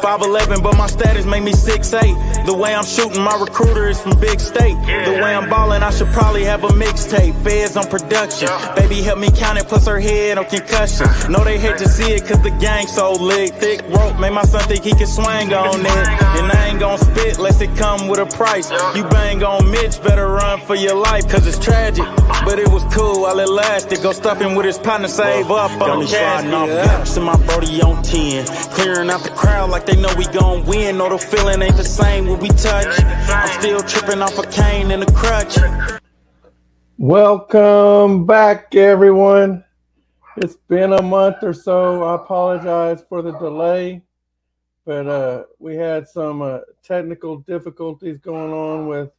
5'11", but my status made me 6'8". The way I'm shooting, my recruiter is from big state. The way I'm balling, I should probably have a mixtape. Feds on production. Baby help me count it, plus her head on concussion. Know they hate to see it, cause the gang so lit. Thick rope, made my son think he can swing on it. And I ain't gon' spit, lest it come with a price. You bang on Mitch, better run for your life, cause it's tragic. But it was cool while it lasted. Go stuffing with his partner, save up on cash. Off gaps and my brody on 10. Clearing out the crowd like they know we gon' win. Know the feeling ain't the same when we touch. I'm still tripping off a cane and a crutch. Welcome back, everyone. It's been a month or so. I apologize for the delay, but we had some technical difficulties going on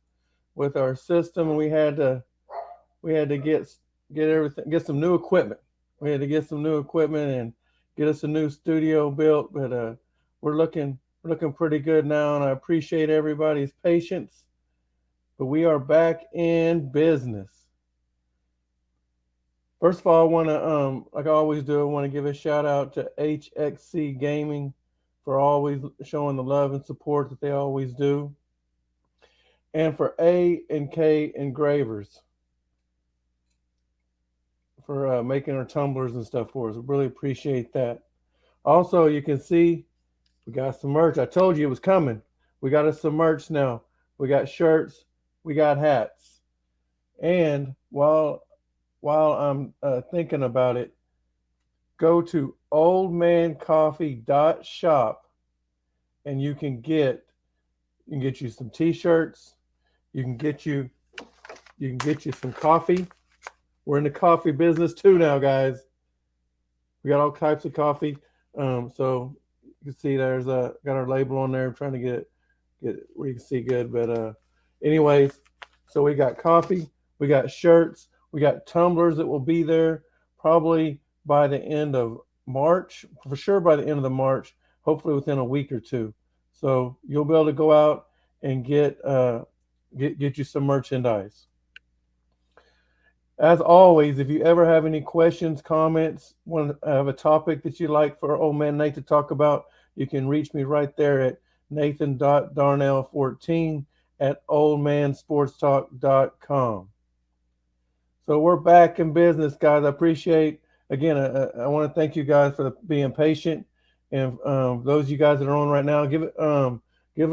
with our system. We had to get everything, get some new equipment. We had to get some new equipment and get us a new studio built, but we're looking pretty good now, and I appreciate everybody's patience. But we are back in business. First of all, I want to, like I always do, I want to give a shout out to HXC Gaming for always showing the love and support that they always do, and for A&K Engravers for making our tumblers and stuff for us. We really appreciate that. Also, you can see we got some merch. I told you it was coming. We got us some merch now. We got shirts. We got hats. And while I'm thinking about it, go to oldmancoffee.shop and you can get you some t-shirts. You can get you some coffee. We're in the coffee business too now, guys. We got all types of coffee. So you can see there's got our label on there. I'm trying to get it where you can see good. But anyways, so we got coffee, we got shirts, we got tumblers that will be there probably by the end of March, for sure by the end of the March, hopefully within a week or two. So you'll be able to go out and get you some merchandise. As always, if you ever have any questions, comments, want to have a topic that you'd like for old man Nate to talk about, you can reach me right there at nathan.darnell14@oldmansportstalk.com. So we're back in business, guys. I appreciate, again, I want to thank you guys for being patient. And those of you guys that are on right now, give a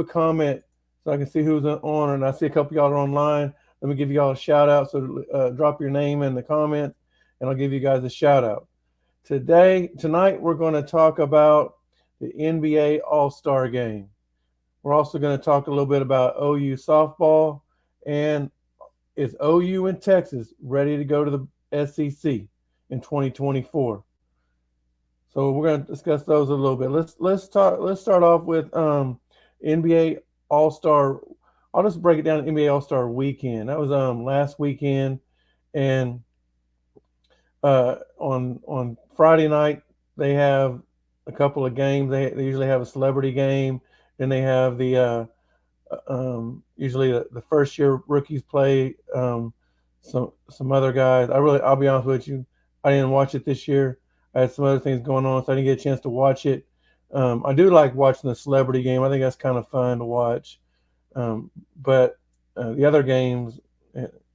comment so I can see who's on. And I see a couple of y'all are online. Let me give you all a shout out. So drop your name in the comments and I'll give you guys a shout out. Tonight, we're going to talk about the NBA All-Star Game. We're also going to talk a little bit about OU softball, and is OU and Texas ready to go to the SEC in 2024? So we're going to discuss those a little bit. Let's start off with NBA All-Star. I'll just break it down to NBA All-Star Weekend. That was last weekend, and on Friday night they have a couple of games. They usually have a celebrity game, and they have the usually the first year rookies play some other guys. I'll be honest with you, I didn't watch it this year. I had some other things going on, so I didn't get a chance to watch it. I do like watching the celebrity game. I think that's kind of fun to watch. But the other games,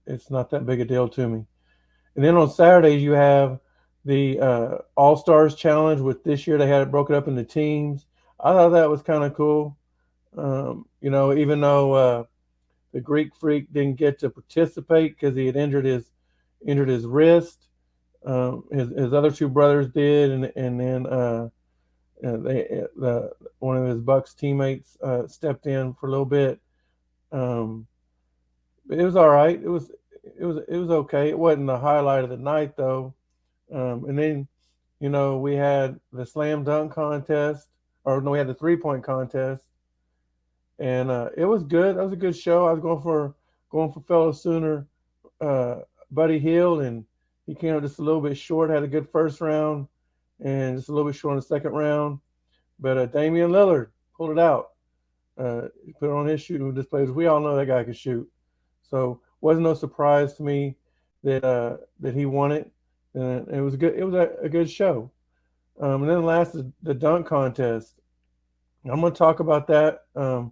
it's not that big a deal to me. And then on Saturdays, you have the All-Stars Challenge, with this year they had it broken up into teams. I thought that was kind of cool. Even though the Greek Freak didn't get to participate because he had injured his wrist, his other two brothers did, and then one of his Bucks teammates stepped in for a little bit. But it was all right. It was okay. It wasn't the highlight of the night though. And then, we had the slam dunk contest, we had the 3-point contest, and it was good. That was a good show. I was going for fellow Sooner, Buddy Hield, and he came up just a little bit short. Had a good first round, and just a little bit short in the second round. But Damian Lillard pulled it out. He put on his shooting displays. We all know that guy could shoot, so wasn't no surprise to me that he won it. And it was good. It was a good show. And then last, the dunk contest. I'm going to talk about that. Uh,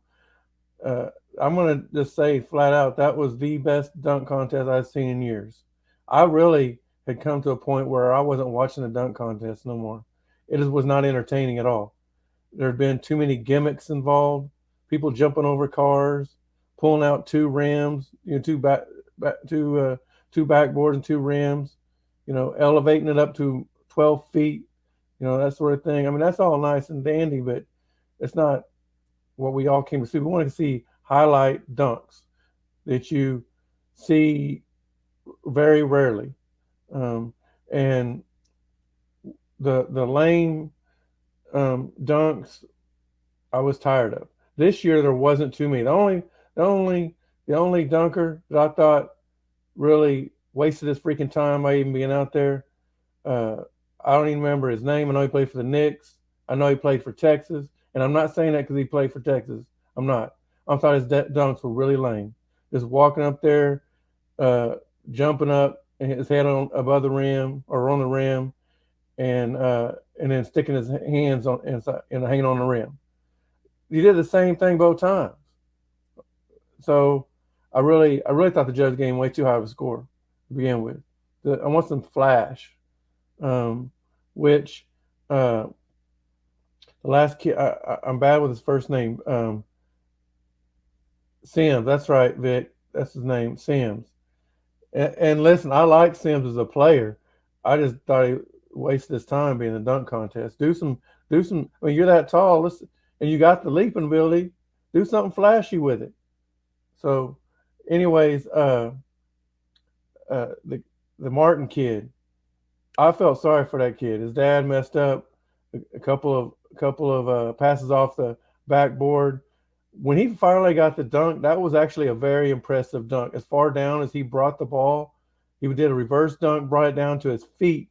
I'm going to just say flat out that was the best dunk contest I've seen in years. I really had come to a point where I wasn't watching the dunk contest no more. It just was not entertaining at all. There had been too many gimmicks involved. People jumping over cars, pulling out two rims, two backboards and two rims. Elevating it up to 12 feet. That sort of thing. I mean, that's all nice and dandy, but it's not what we all came to see. We want to see highlight dunks that you see very rarely, and the lame dunks I was tired of. This year there wasn't too many. The only the only dunker that I thought really wasted his freaking time by even being out there. Uh, I don't even remember his name. I know he played for the Knicks. I know he played for Texas, and I'm not saying that because he played for Texas. I'm not. I thought his dunks were really lame. Just walking up there, uh, jumping up, and his head on above the rim or on the rim, and then sticking his hands on inside and hanging on the rim. He did the same thing both times. So I really thought the judge gave him way too high of a score to begin with. I want some flash, um, which uh, the last kid I'm bad with his first name. Sims. That's right, Vic. That's his name, Sims. And listen, I like Sims as a player. I just thought he wasted his time being in the dunk contest. Do some. I mean, you're that tall. Listen, and you got the leaping ability. Do something flashy with it. So, anyways, the Martin kid, I felt sorry for that kid. His dad messed up a couple of passes off the backboard. When he finally got the dunk, that was actually a very impressive dunk. As far down as he brought the ball, he did a reverse dunk, brought it down to his feet,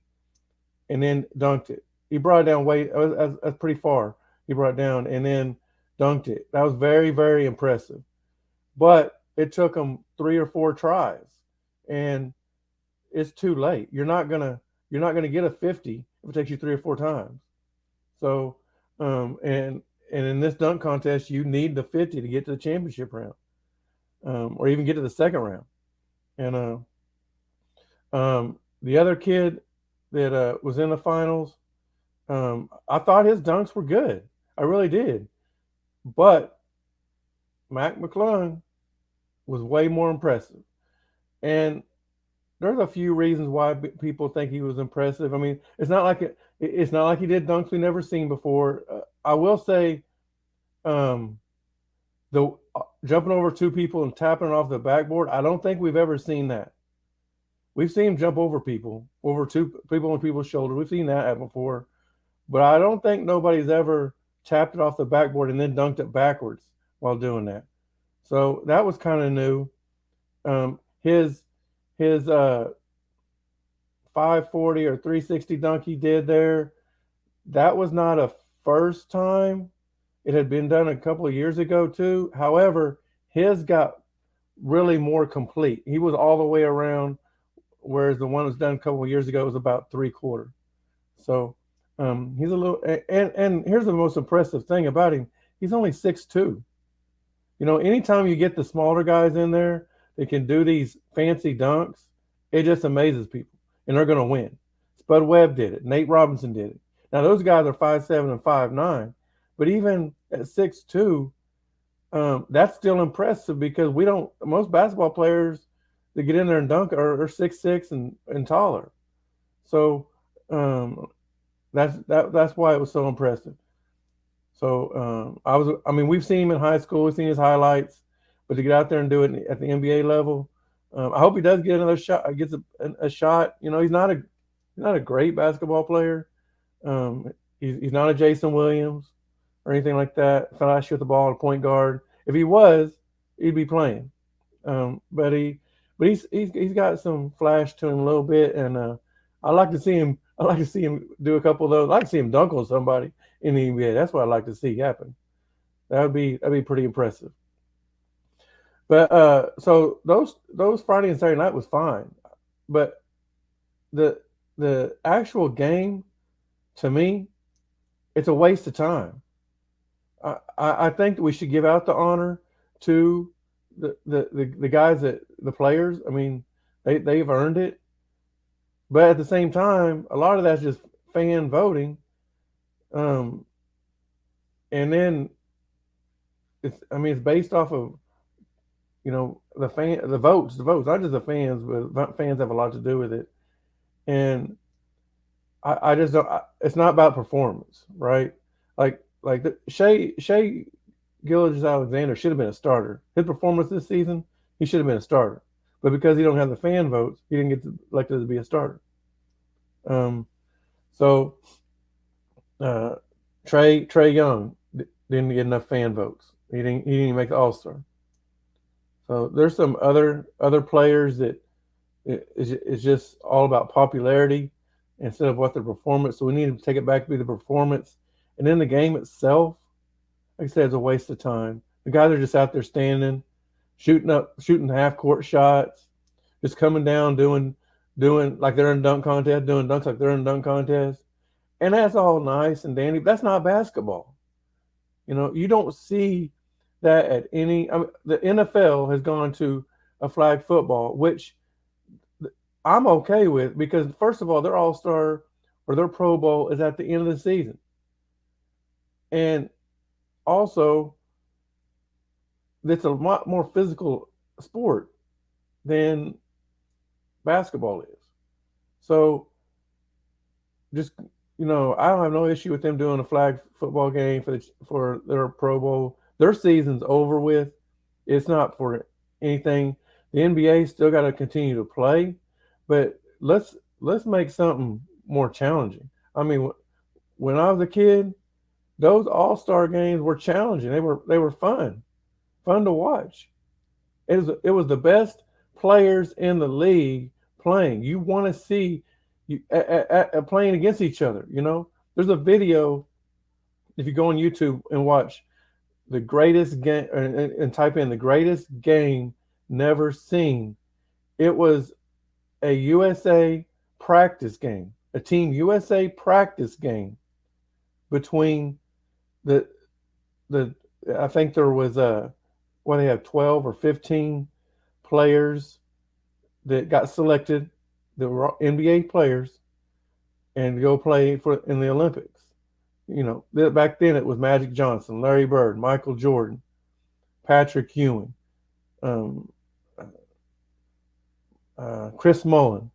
and then dunked it. He brought it down that's pretty far. He brought it down and then dunked it. That was very, very impressive. But it took him 3 or 4 tries, and it's too late. You're not gonna get a 50 if it takes you 3 or 4 times. So, and in this dunk contest, you need the 50 to get to the championship round, or even get to the second round. And the other kid that was in the finals, I thought his dunks were good. I really did. But Mac McClung was way more impressive. And there's a few reasons why people think he was impressive. I mean, it's not like he did dunks we never seen before. I will say, um, the jumping over two people and tapping it off the backboard. I don't think we've ever seen that. We've seen him jump over people, over two people on people's shoulders. We've seen that before, but I don't think nobody's ever tapped it off the backboard and then dunked it backwards while doing that. So that was kind of new. His 540 or 360 dunk he did there, that was not a first time. It had been done a couple of years ago too. However, his got really more complete. He was all the way around, whereas the one that was done a couple of years ago was about 3/4. So he's a little. And here's the most impressive thing about him: he's only 6'2". Anytime you get the smaller guys in there that can do these fancy dunks, it just amazes people, and they're going to win. Spud Webb did it. Nate Robinson did it. Now those guys are 5'7" and 5'9", but even at 6'2", that's still impressive because most basketball players that get in there and dunk are 6'6" and taller. So that's why it was so impressive. So we've seen him in high school, we've seen his highlights, but to get out there and do it at the NBA level, I hope he does get another shot. Gets a shot. He's not a great basketball player. He's not a Jason Williams or anything like that. Flash with the ball, a point guard. If he was, he'd be playing. But he's got some flash to him a little bit, and I like to see him. I like to see him do a couple of those. I like to see him dunk on somebody in the NBA. That's what I'd like to see happen. That'd be pretty impressive. But so those Friday and Saturday night was fine, but the actual game, to me, it's a waste of time. I think that we should give out the honor to the guys that the players. I mean, they've earned it, but at the same time, a lot of that's just fan voting. Um, and then it's based off of the votes, not just the fans, but fans have a lot to do with it. And I just don't. It's not about performance, right? Shea Gilgeous Alexander should have been a starter. His performance this season, he should have been a starter. But because he don't have the fan votes, he didn't get elected to be a starter. Um, so Trey Young didn't get enough fan votes. He didn't even make the All Star. So there's some other players that it's just all about popularity instead of what their performance. So we need to take it back to be the performance, and then the game itself. Like I said, it's a waste of time. The guys are just out there standing, shooting half court shots, just coming down, doing like they're in a dunk contest, doing dunks like they're in a dunk contest, and that's all nice and dandy. But that's not basketball. You don't see that at any. I mean, the NFL has gone to a flag football, which I'm okay with because first of all, their All Star or their Pro Bowl is at the end of the season, and also it's a lot more physical sport than basketball is. So just I don't have no issue with them doing a flag football game for their Pro Bowl. Their season's over with. It's not for anything. The NBA still got to continue to play, but let's make something more challenging. I mean, when I was a kid, those All-Star games were challenging. They were fun to watch. It was the best players in the league playing. You want to see you playing against each other. There's a video if you go on YouTube and watch the greatest game and type in the greatest game never seen. It was a USA practice game, a Team USA practice game between the I think there was they have 12 or 15 players that got selected, that were NBA players, and to go play in the Olympics. Back then it was Magic Johnson, Larry Bird, Michael Jordan, Patrick Ewing, Chris Mullin,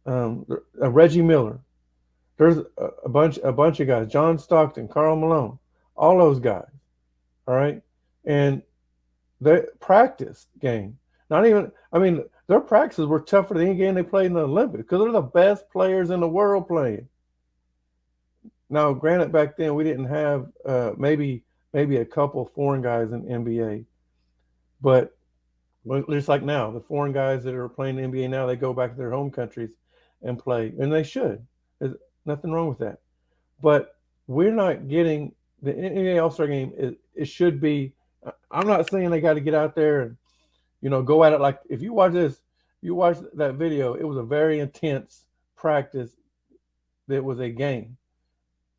Reggie Miller. There's a bunch of guys, John Stockton, Karl Malone, all those guys. All right, and the practice game. Not even. I mean, their practices were tougher than any game they played in the Olympics because they're the best players in the world playing. Now, granted, back then we didn't have maybe a couple foreign guys in the NBA, but just like now, the foreign guys that are playing the NBA now, they go back to their home countries and play, and they should. There's nothing wrong with that. But we're not getting the NBA All-Star game. It should be. I'm not saying they got to get out there and go at it like if you watch that video, it was a very intense practice. That was a game.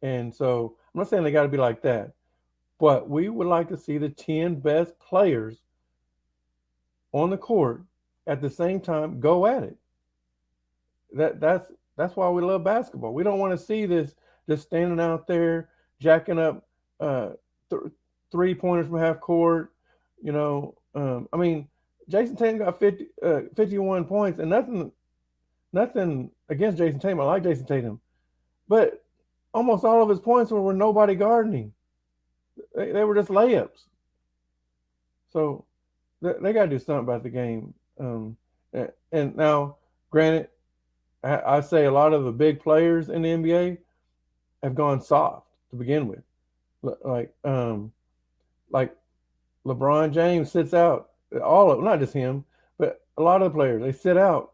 And so I'm not saying they got to be like that, but we would like to see the 10 best players on the court at the same time go at it. That's why we love basketball. We don't want to see this just standing out there jacking up 3-pointers from half court. I mean, Jason Tatum got 51 points, and nothing against Jason Tatum. I like Jason Tatum, but almost all of his points were nobody guarding. They were just layups. So they got to do something about the game. And now, granted, I say a lot of the big players in the NBA have gone soft to begin with. Like LeBron James sits out. Not just him, but a lot of the players, they sit out.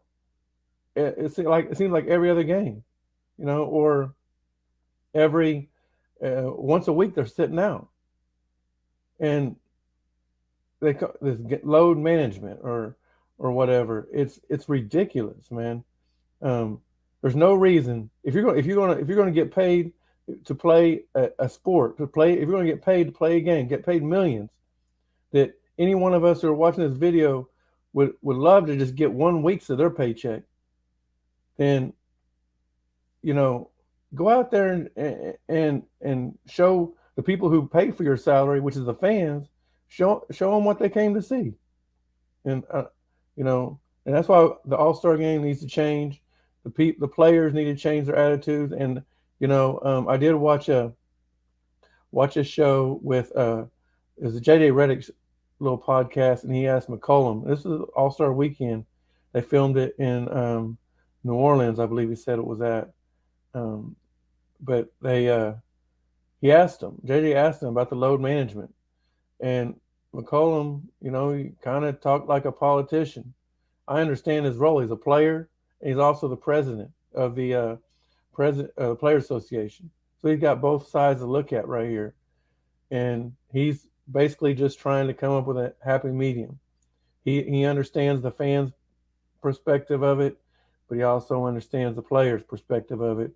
It seems like every other game, or every once a week they're sitting out, and they call this load management or whatever. It's ridiculous, man. There's no reason if you're going to get paid to play a sport, to play, if you're going to get paid to play a game, get paid millions, that any one of us who are watching this video would love to just get 1 week's of their paycheck, then, you know, go out there and show the people who pay for your salary, which is the fans, show them what they came to see. And you know, and that's why the All-Star game needs to change. The players need to change their attitudes. And you know, I did watch a show with it was a JJ Redick's little podcast, and he asked McCollum. This is All-Star weekend. They filmed it in New Orleans, I believe he said it was at. But he asked him, JJ asked him about the load management, and McCollum, you know, he kind of talked like a politician. I understand his role. He's a player, and he's also the president of the Player Association. So he's got both sides to look at right here, and he's basically just trying to come up with a happy medium. He understands the fans' perspective of it, but he also understands the players' perspective of it.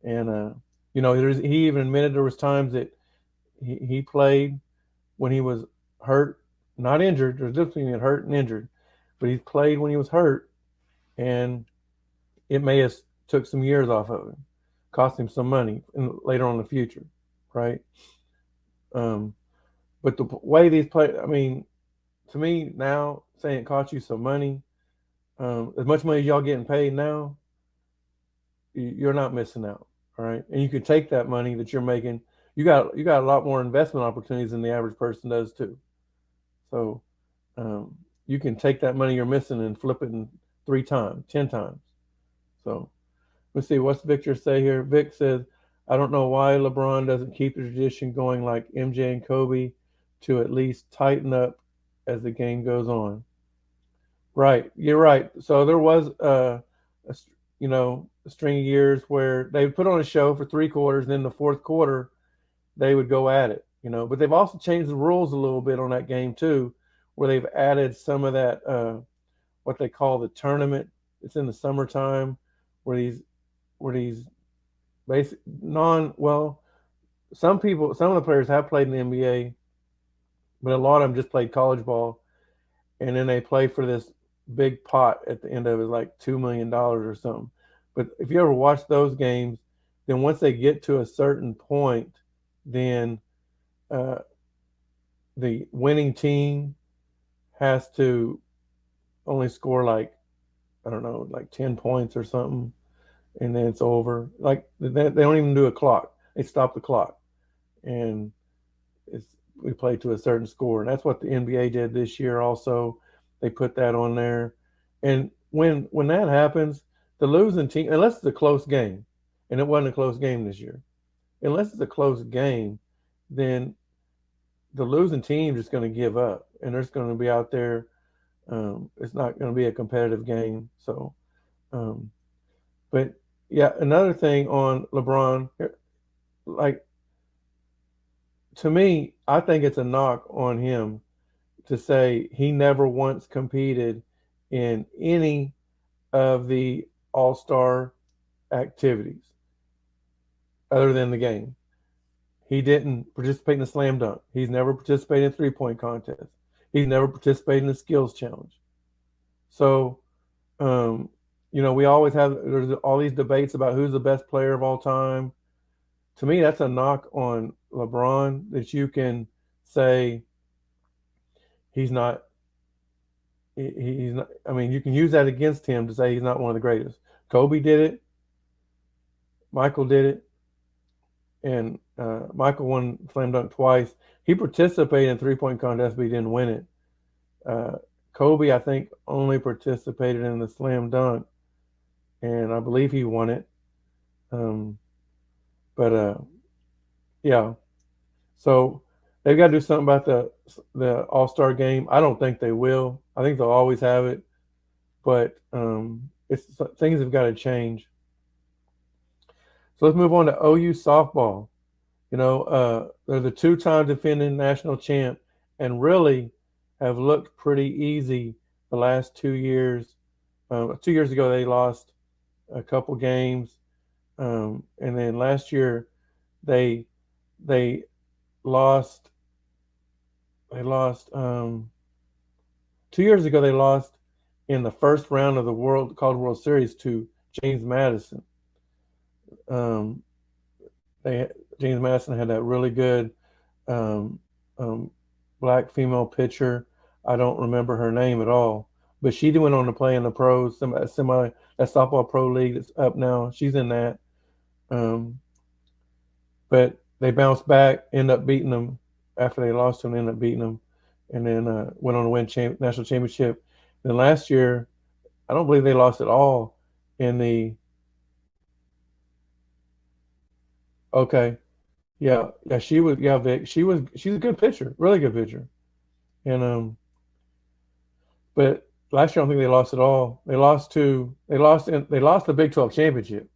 And you know, he even admitted there was times that he played when he was hurt, not injured. There's a difference between hurt and injured, but he played when he was hurt, and it may have took some years off of him, cost him some money later on in the future, right? But the way these play, I mean, to me now, saying it cost you some money, as much money as y'all getting paid now, you're not missing out, all right? And you can take that money that you're making. You got a lot more investment opportunities than the average person does too. So you can take that money you're missing and flip it in 3 times, 10 times. So let's see, what's Victor say here? Vic says, I don't know why LeBron doesn't keep the tradition going like MJ and Kobe to at least tighten up as the game goes on. Right, you're right. So there was a string of years where they would put on a show for 3 quarters, and then the 4th quarter they would go at it, you know. But they've also changed the rules a little bit on that game too, where they've added some of that what they call the tournament. It's in the summertime, where these basic some of the players have played in the NBA, but a lot of them just played college ball, and then they play for this big pot at the end of it, like $2 million or something. But if you ever watch those games, then once they get to a certain point, then the winning team has to only score like, I don't know, like 10 points or something, and then it's over. Like they don't even do a clock. They stop the clock, and we play to a certain score. And that's what the NBA did this year also. They put that on there. And when that happens, the losing team, unless it's a close game, and it wasn't a close game this year, unless it's a close game, then the losing team is just going to give up, and they're just going to be out there. It's not going to be a competitive game. So, but yeah, another thing on LeBron, like, to me, I think it's a knock on him to say he never once competed in any of the All-Star activities other than the game. He didn't participate in the slam dunk. He's never participated in a 3-point contest. He's never participated in the skills challenge. So, you know, there's all these debates about who's the best player of all time. To me, that's a knock on LeBron, that you can say he's not. I mean, you can use that against him to say he's not one of the greatest. Kobe did it. Michael did it. And Michael won slam dunk twice. He participated in 3-point contest, but he didn't win it. Kobe, I think, only participated in the slam dunk, and I believe he won it. Yeah. So they've got to do something about the All-Star game. I don't think they will. I think they'll always have it, but things have got to change. So let's move on to OU softball. You know, they're the 2-time defending national champ, and really have looked pretty easy the last 2 years. 2 years ago, they lost a couple games. And then last year, They they lost. They lost 2 years ago. They lost in the first round of the World Series to James Madison. Um, they James Madison had that really good um, um, black female pitcher. I don't remember her name at all, but she went on to play in the pros, semi that softball pro league that's up now. She's in that, um, but they bounced back, end up beating them after they lost to them, end up beating them, and then went on to win national championship. Then last year, I don't believe they lost at all in the. Okay, yeah, she was, yeah, Vic. She's a good pitcher, really good pitcher, and but last year I don't think they lost at all. They lost the Big 12 championship,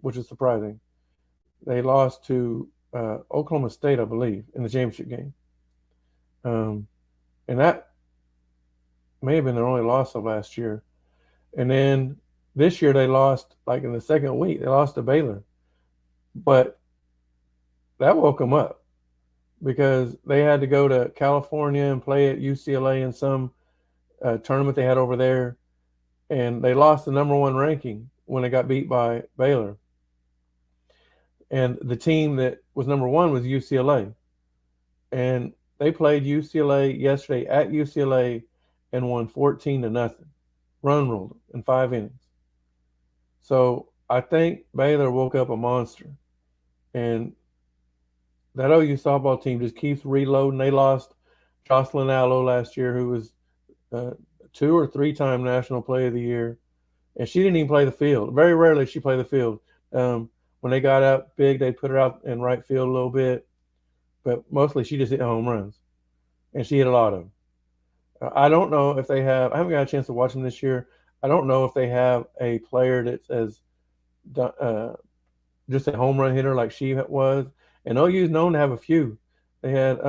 which is surprising. They lost to Oklahoma State, I believe, in the championship game, um, and that may have been their only loss of last year. And then this year they lost like in the second week. They lost to Baylor, but that woke them up because they had to go to California and play at UCLA in some tournament they had over there, and they lost the number one ranking when they got beat by Baylor. And the team that was number one was UCLA, and they played UCLA yesterday at UCLA and won 14-0. Run ruled them in 5 innings. So I think Baylor woke up a monster, and that OU softball team just keeps reloading. They lost Jocelyn Allo last year, who was 2 or 3-time National Player of the Year, and she didn't even play the field. Very rarely she played the field. When they got up big, they put her out in right field a little bit, but mostly she just hit home runs, and she hit a lot of them. I don't know if they have. I haven't got a chance to watch them this year. I don't know if they have a player that's as just a home run hitter like she was. And OU is known to have a few. They had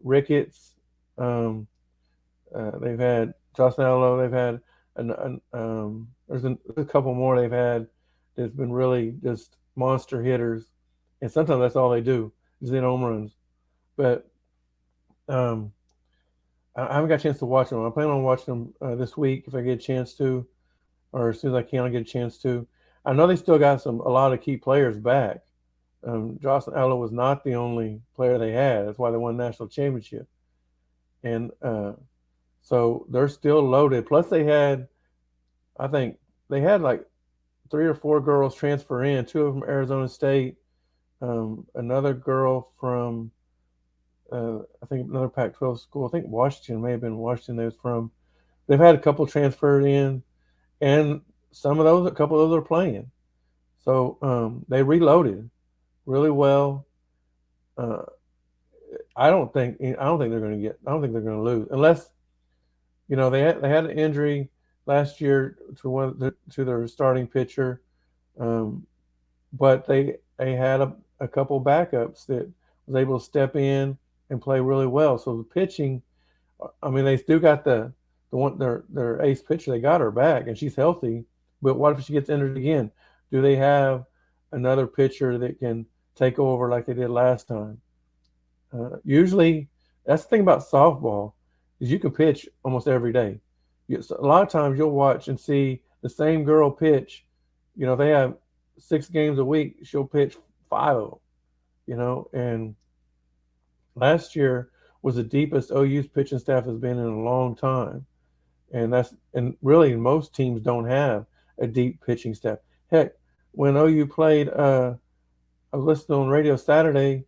Ricketts. They've had Jocelyn Allo. They've had there's a couple more they've had that's been really just monster hitters. And sometimes that's all they do is hit home runs. But I haven't got a chance to watch them. I plan on watching them this week if I get a chance to, or as soon as I can, I'll get a chance to. I know they still got a lot of key players back. Jocelyn Allo was not the only player they had. That's why they won the national championship. And so they're still loaded. Plus I think they had like 3 or 4 girls transfer in, 2 of them from Arizona State, another girl from, I think another Pac-12 school. I think Washington, may have been Washington they was from. They've had a couple transferred in, and a couple of those are playing. So they reloaded really well. I don't think they're going to lose unless they had an injury last year to their starting pitcher, but they had a couple backups that was able to step in and play really well. So the pitching, I mean, they still got the one their ace pitcher. They got her back and she's healthy. But what if she gets injured again? Do they have another pitcher that can take over like they did last time? Usually, that's the thing about softball is you can pitch almost every day. A lot of times you'll watch and see the same girl pitch. They have 6 games a week. She'll pitch 5 of them. And last year was the deepest OU's pitching staff has been in a long time. And really most teams don't have a deep pitching staff. Heck, when OU played, I was listening on radio Saturday.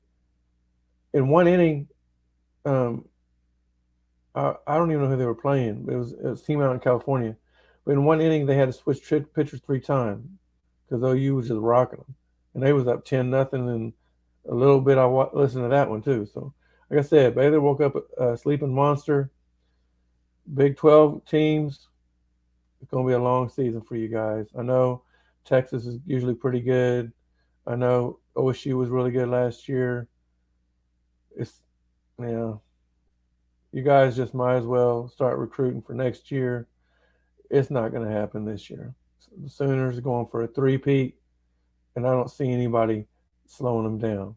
In 1 inning, I don't even know who they were playing. It was a team out in California. But in 1 inning, they had to switch pitchers 3 times because OU was just rocking them, and they was up 10-0. And a little bit I listened to that one too. So, like I said, Baylor woke up a sleeping monster. Big 12 teams. It's going to be a long season for you guys. I know Texas is usually pretty good. I know OSU was really good last year. You guys just might as well start recruiting for next year. It's not going to happen this year. The Sooners are going for a 3-peat, and I don't see anybody slowing them down.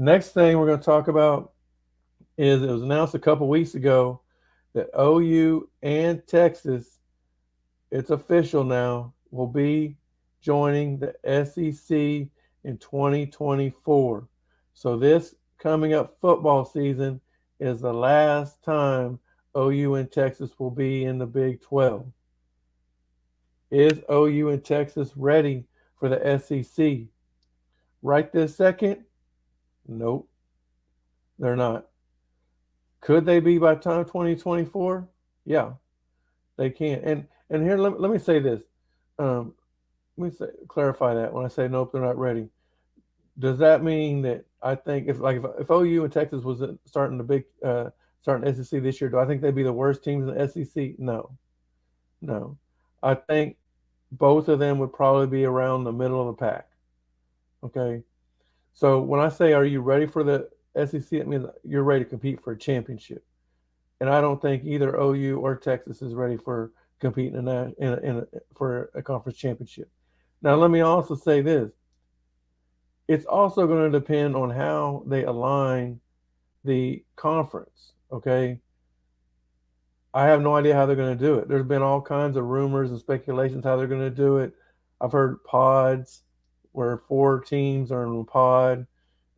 Next thing we're going to talk about is it was announced a couple weeks ago that OU and Texas, it's official now, will be joining the SEC in 2024. So this coming up football season is the last time OU and Texas will be in the Big 12. Is OU and Texas ready for the SEC? Right this second? Nope, they're not. Could they be by time 2024? Yeah, they can. And here, let me say this. Um, clarify that when I say nope, they're not ready. Does that mean that I think if OU and Texas was starting the starting SEC this year, do I think they'd be the worst teams in the SEC? No, no. I think both of them would probably be around the middle of the pack. Okay. So when I say, are you ready for the SEC? It means you're ready to compete for a championship. And I don't think either OU or Texas is ready for competing for a conference championship. Now, let me also say this. It's also going to depend on how they align the conference, okay? I have no idea how they're going to do it. There's been all kinds of rumors and speculations how they're going to do it. I've heard pods where 4 teams are in a pod, and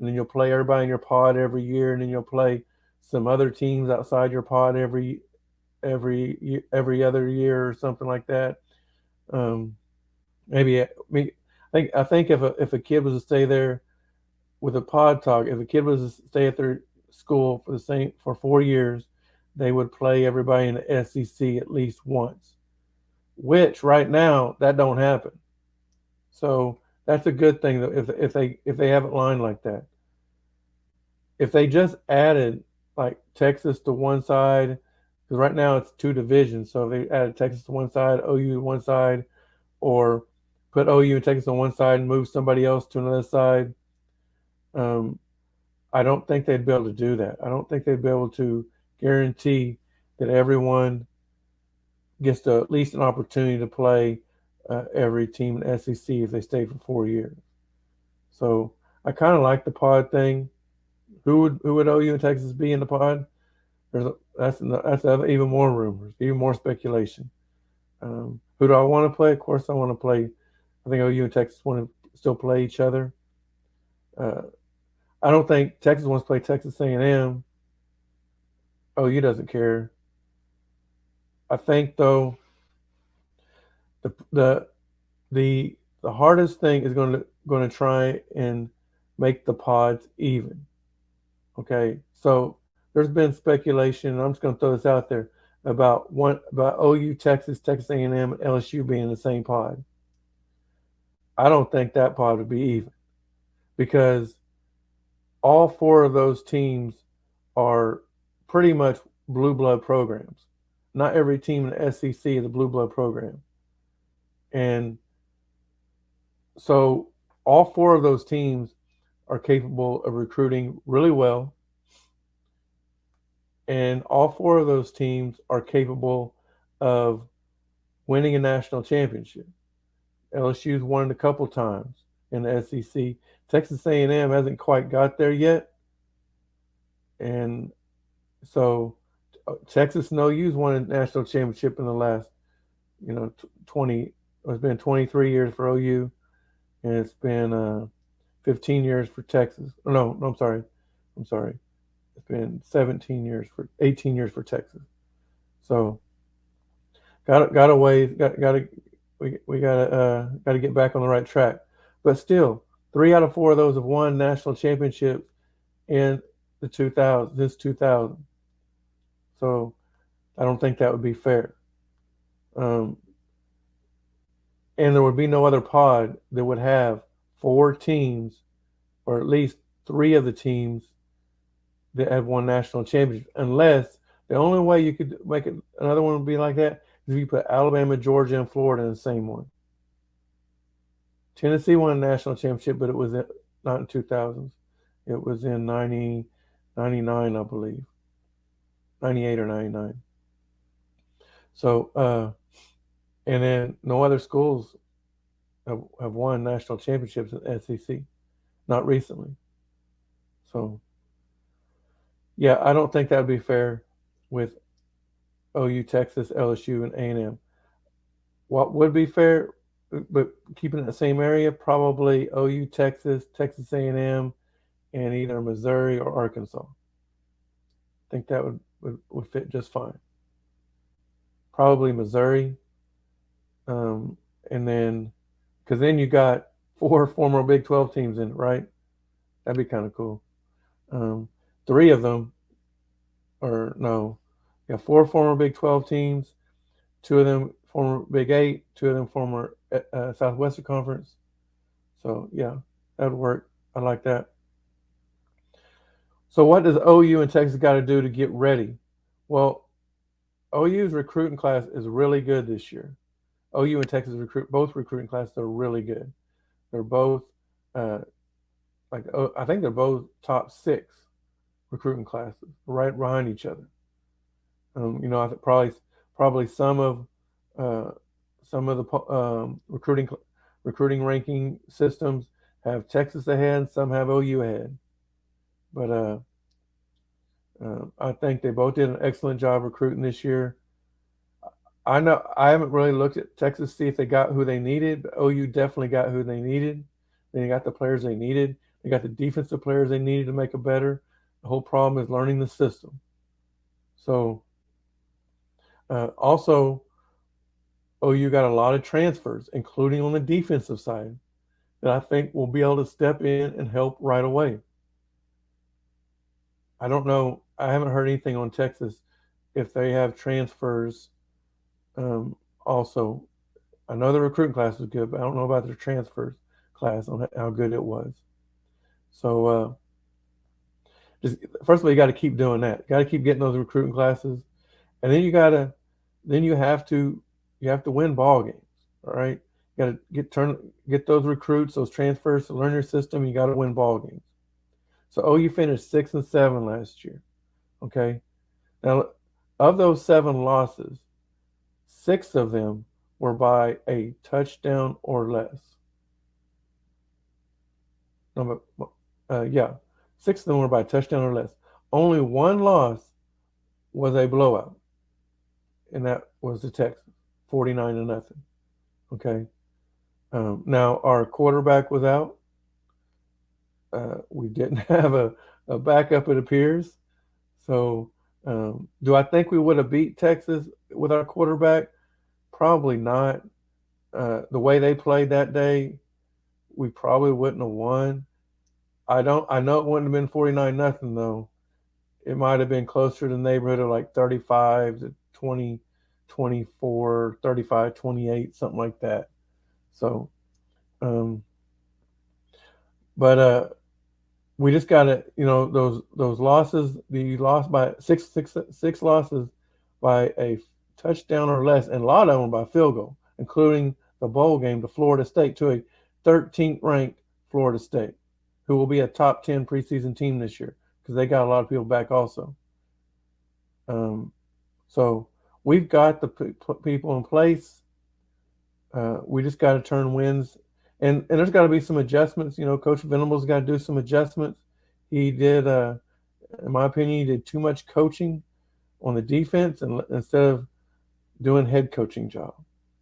then you'll play everybody in your pod every year, and then you'll play some other teams outside your pod every other year or something like that. Maybe I think if a kid was to stay there with a pod talk, if a kid was to stay at their school for 4 years, they would play everybody in the SEC at least once, which right now that don't happen. So that's a good thing if they have it lined like that. If they just added like Texas to one side, because right now it's 2 divisions, so if they added Texas to one side, OU to one side, or put OU and Texas on one side and move somebody else to another side, I don't think they'd be able to do that. I don't think they'd be able to guarantee that everyone gets to at least an opportunity to play every team in SEC if they stay for 4 years. So I kind of like the pod thing. Who would OU and Texas be in the pod? That's even more rumors, even more speculation. Who do I want to play? Of course, I want to play. I think OU and Texas want to still play each other. I don't think Texas wants to play Texas A&M. OU doesn't care. I think though the hardest thing is going to try and make the pods even. Okay, so there's been speculation, and I'm just going to throw this out there about OU, Texas, Texas A&M, and LSU being in the same pod. I don't think that pod would be even because all 4 of those teams are pretty much blue blood programs. Not every team in the SEC is a blue blood program. And so all 4 of those teams are capable of recruiting really well. And all 4 of those teams are capable of winning a national championship. LSU's won it a couple times in the SEC. Texas A&M hasn't quite got there yet. And so Texas and OU's won a national championship in the last, 20, it's been 23 years for OU, and it's been 15 years for Texas. No, I'm sorry. It's been 18 years for Texas. So we gotta get back on the right track. But still, 3 out of 4 of those have won national championships in the 2000. So I don't think that would be fair. And there would be no other pod that would have 4 teams, or at least 3 of the teams that have won national championships, unless the only way you could make it another one would be like that is if you put Alabama, Georgia, and Florida in the same one. Tennessee won a national championship, but it was not in 2000s. It was in 99, I believe. 98 or 99. So, and then no other schools have won national championships in the SEC, not recently. So, yeah, I don't think that would be fair with OU, Texas, LSU, and A&M. What would be fair, but keeping in the same area, probably OU, Texas, Texas A&M, and either Missouri or Arkansas. I think that would fit just fine. Probably Missouri, and then because then you got 4 former Big 12 teams in it, right? That'd be kind of cool. 3 of them, or no, yeah, 4 former Big 12 teams, 2 of them former Big 8, 2 of them former Southwestern Conference. So yeah, that would work. I like that. So what does OU and Texas got to do to get ready? Well, OU's recruiting class is really good this year. OU and Texas both recruiting classes are really good. They're both I think they're both top 6 recruiting classes, right behind each other. I think probably some of the recruiting ranking systems have Texas ahead, some have OU ahead. But I think they both did an excellent job recruiting this year. I know I haven't really looked at Texas to see if they got who they needed, but OU definitely got who they needed. They got the players they needed. They got the defensive players they needed to make it better. The whole problem is learning the system. So also, OU got a lot of transfers, including on the defensive side, that I think will be able to step in and help right away. I don't know. I haven't heard anything on Texas if they have transfers. Also, I know the recruiting class was good, but I don't know about their transfers class on how good it was. So, just first of all, you got to keep doing that. You got to keep getting those recruiting classes, and then you have to win ball games. All right, you got to get those recruits, those transfers to learn your system. You got to win ball games. So OU finished 6 and 7 last year. Okay, now of those 7 losses, 6 of them were by a touchdown or less. No, yeah, 6 of them were by a touchdown or less. Only 1 loss was a blowout, and that was the Texans, 49-0. Okay. Now our quarterback was out. We didn't have a backup, it appears. So, do I think we would have beat Texas with our quarterback? Probably not. The way they played that day, we probably wouldn't have won. I know it wouldn't have been 49-0 though. It might have been closer to the neighborhood of like 35 to 20, 24, 35, 28, something like that. So, but we just got to, those losses. You lost by six losses by a touchdown or less, and a lot of them by field goal, including the bowl game to Florida State, to a 13th ranked Florida State, who will be a top 10 preseason team this year because they got a lot of people back also. So we've got the people in place. We just got to turn wins. And there's got to be some adjustments. Coach Venable's got to do some adjustments. He did, in my opinion, he did too much coaching on the defense and instead of doing head coaching job,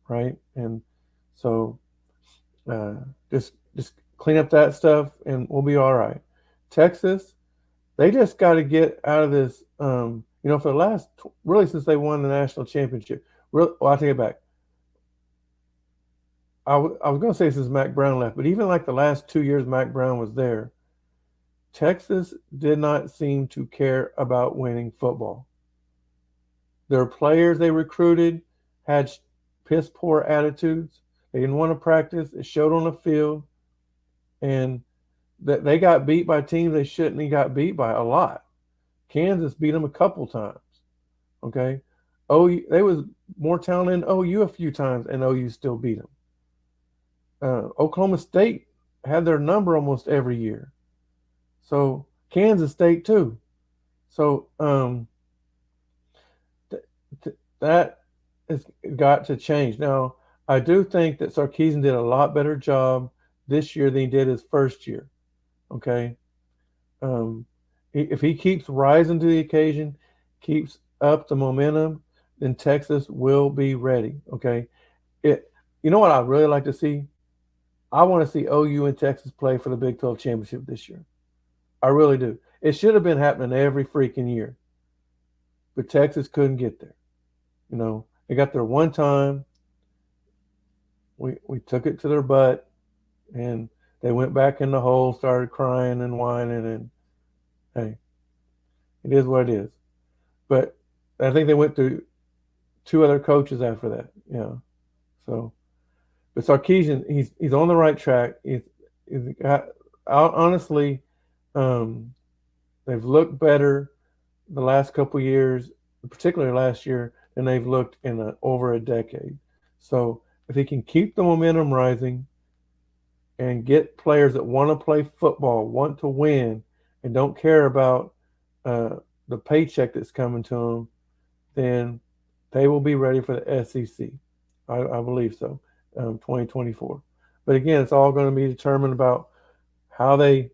right? And so just clean up that stuff and we'll be all right. Texas, they just got to get out of this. For the last, really since they won the national championship, I take it back. I was going to say since Mac Brown left, but even like the last 2 years Mac Brown was there, Texas did not seem to care about winning football. Their players they recruited had piss poor attitudes. They didn't want to practice. It showed on the field. And that they got beat by teams they shouldn't have got beat by a lot. Kansas beat them a couple times. Okay. They was more talented than OU a few times, and OU still beat them. Oklahoma State had their number almost every year. So Kansas State too. So that has got to change. Now, I do think that Sarkisian did a lot better job this year than he did his first year. Okay. If he keeps rising to the occasion, keeps up the momentum, then Texas will be ready. Okay. You know what I'd really like to see? I want to see OU and Texas play for the Big 12 championship this year. I really do. It should have been happening every freaking year, but Texas couldn't get there. They got there one time. We took it to their butt, and they went back in the hole, started crying and whining, and hey, it is what it is. But I think they went through two other coaches after that. So, but Sarkisian, he's on the right track. Honestly, they've looked better the last couple of years, particularly last year, than they've looked in over a decade. So if he can keep the momentum rising and get players that want to play football, want to win, and don't care about the paycheck that's coming to them, then they will be ready for the SEC. I believe so, 2024. But again, it's all going to be determined about how they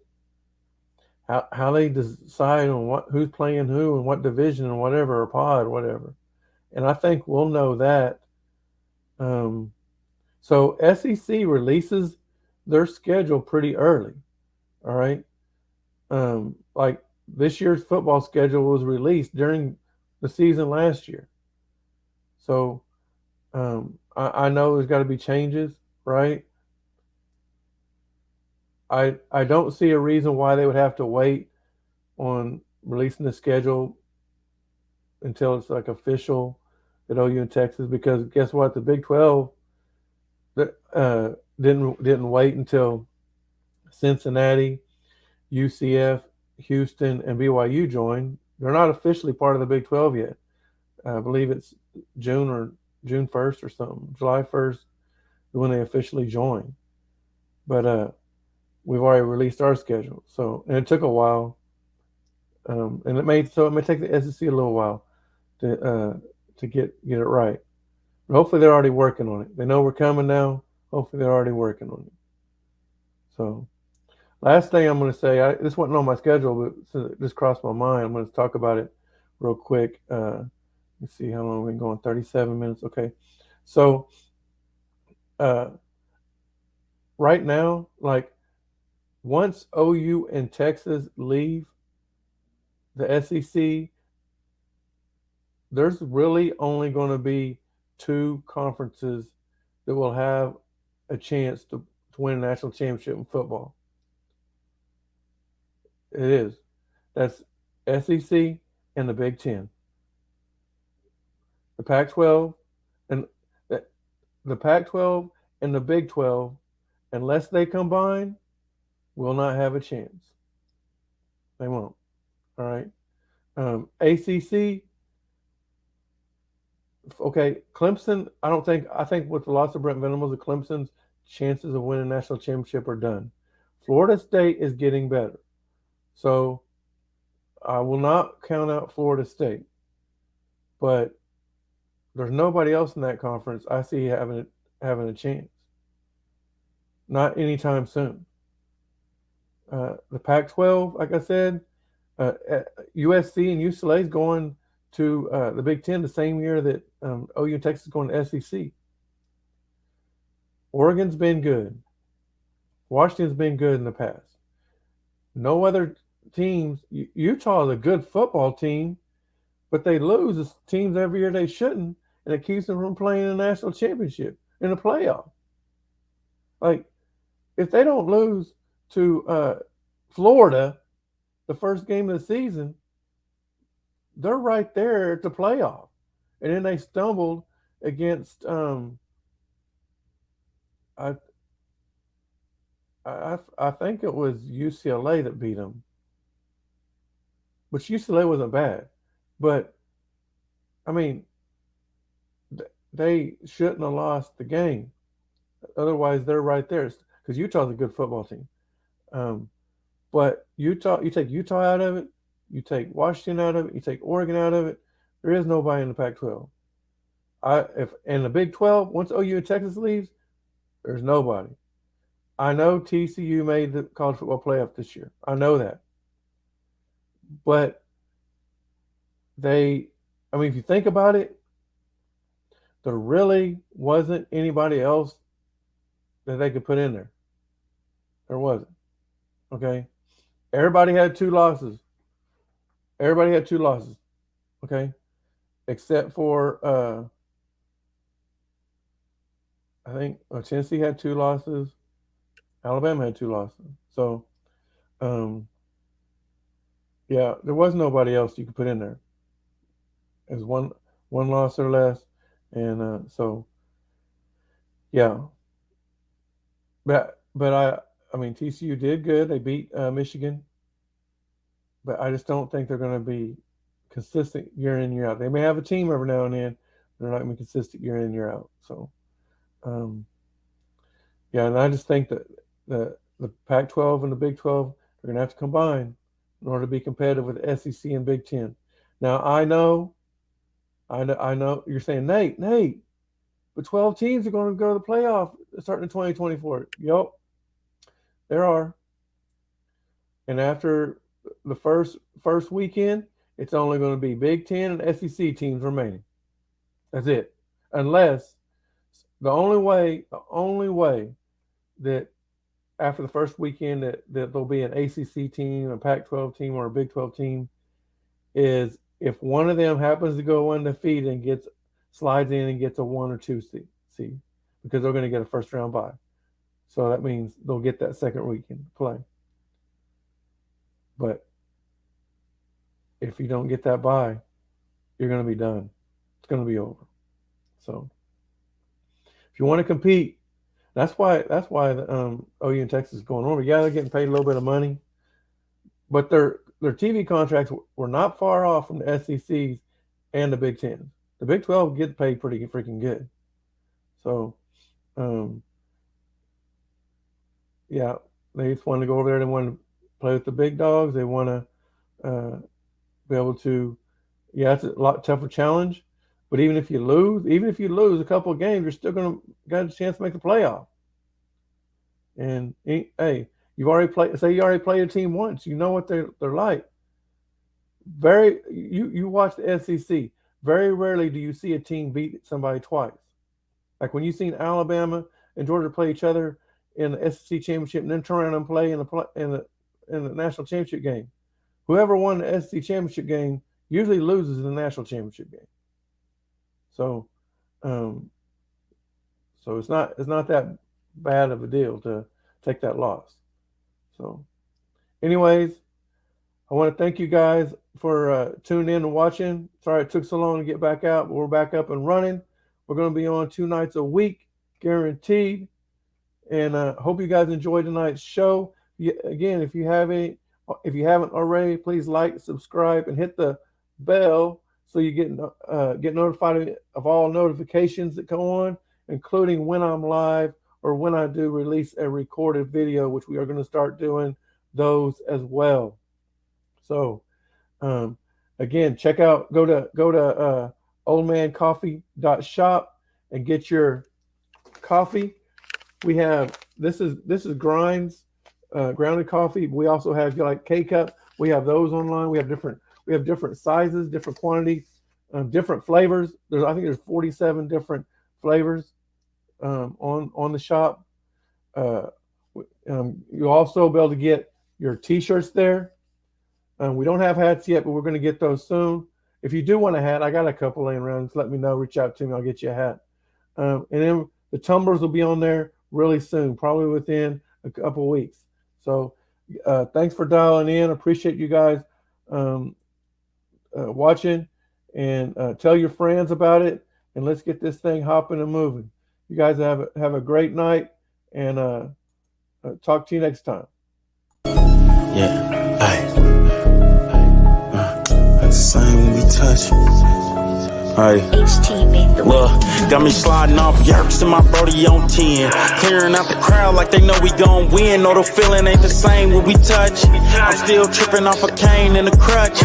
decide on who's playing who and what division and whatever, or pod or whatever. And I think we'll know that. So SEC releases their schedule pretty early. All right. Like this year's football schedule was released during the season last year. So I know there's got to be changes, right? I don't see a reason why they would have to wait on releasing the schedule until it's like official at OU and Texas, because guess what? The Big 12 didn't wait until Cincinnati, UCF, Houston, and BYU joined. They're not officially part of the Big 12 yet. I believe it's June 1st or something. July 1st when they officially join. But we've already released our schedule. So, and it took a while. And it may take the SEC a little while to get it right. But hopefully they're already working on it. They know we're coming now. Hopefully they're already working on it. So, last thing I'm going to say, this wasn't on my schedule, but since it just crossed my mind, I'm going to talk about it real quick. Let's see how long we've been going. 37 minutes. Okay. So, right now, like once OU and Texas leave the SEC, there's really only going to be two conferences that will have a chance to win a national championship in football. It is. That's SEC and the Big Ten. The Pac-12 and the Pac-12 and the Big 12, unless they combine, will not have a chance. They won't. All right. ACC. Okay, Clemson. I think with the loss of Brent Venables, the Clemson's chances of winning a national championship are done. Florida State is getting better, so I will not count out Florida State. But there's nobody else in that conference I see having a chance. Not anytime soon. The Pac-12, like I said, USC and UCLA is going to the Big Ten the same year that OU and Texas is going to SEC. Oregon's been good. Washington's been good in the past. No other teams. Utah is a good football team, but they lose teams every year they shouldn't, and it keeps them from playing a national championship in the playoff. Like, if they don't lose to Florida the first game of the season, they're right there at the playoff. And then they stumbled against I think it was UCLA that beat them. Which UCLA wasn't bad. But, I mean, they shouldn't have lost the game. Otherwise, they're right there. Because Utah's a good football team. But Utah, you take Utah out of it, you take Washington out of it, you take Oregon out of it, there is nobody in the Pac-12. In the Big 12, once OU and Texas leaves, there's nobody. I know TCU made the college football playoff this year. I know that. But if you think about it, there really wasn't anybody else that they could put in there. There wasn't. Okay. Everybody had 2 losses. Okay. Except for, I think Tennessee had 2 losses. Alabama had 2 losses. So, yeah, there was nobody else you could put in there. It was one loss or less. And so, yeah. But I mean, TCU did good. They beat Michigan. But I just don't think they're going to be consistent year in, year out. They may have a team every now and then. They're not going to be consistent year in, year out. So, yeah, and I just think that the Pac-12 and the Big 12 are going to have to combine in order to be competitive with the SEC and Big 10. Now, I know you're saying, Nate, but 12 teams are going to go to the playoff starting in 2024. Yep, there are. And after the first weekend, it's only going to be Big 10 and SEC teams remaining. That's it. Unless the only way that after the first weekend that there'll be an ACC team, a Pac-12 team, or a Big 12 team is if one of them happens to go undefeated and slides in and gets a 1 or 2 seed, because they're going to get a first round bye. So that means they'll get that second weekend play. But if you don't get that bye, you're going to be done. It's going to be over. So if you want to compete, that's why the OU and Texas is going over. Yeah, they're getting paid a little bit of money, but their TV contracts were not far off from the SECs and the Big 10. The Big 12 gets paid pretty freaking good. So, yeah, they just want to go over there. They want to play with the big dogs. They want to be able to. Yeah, it's a lot tougher challenge. But even if you lose a couple of games, you're still got a chance to make the playoff. And hey, you already played a team once. You know what they're like. You watch the SEC. Very rarely do you see a team beat somebody twice. Like when you've seen Alabama and Georgia play each other in the SEC championship and then turn around and play in the national championship game. Whoever won the SEC championship game usually loses in the national championship game. So, so it's not that bad of a deal to take that loss. So, anyways, I want to thank you guys for tuning in and watching. Sorry it took so long to get back out, but we're back up and running. We're going to be on 2 nights a week, guaranteed. And hope you guys enjoyed tonight's show. Again, if you haven't already, please like, subscribe, and hit the bell so you get notified of all notifications that come on, including when I'm live or when I do release a recorded video, which we are going to start doing those as well. So, again, go to oldmancoffee.shop and get your coffee. We have this is grinds, grounded coffee. We also have like K-Cup. We have those online. We have different sizes, different quantities, different flavors. I think there's 47 different flavors on the shop. You'll also be able to get your T-shirts there. We don't have hats yet, but we're going to get those soon. If you do want a hat, I got a couple laying around. Just let me know. Reach out to me. I'll get you a hat. And then the Tumblrs will be on there really soon, probably within a couple of weeks. So thanks for dialing in. Appreciate you guys watching, and tell your friends about it, and let's get this thing hopping and moving. You guys have a great night, and talk to you next time. Yeah, the same when we touch. Look, got me sliding off yerks in my brody on 10. Clearing out the crowd like they know we gon' win. No, the feeling ain't the same when we touch. I'm still tripping off a cane and a crutch.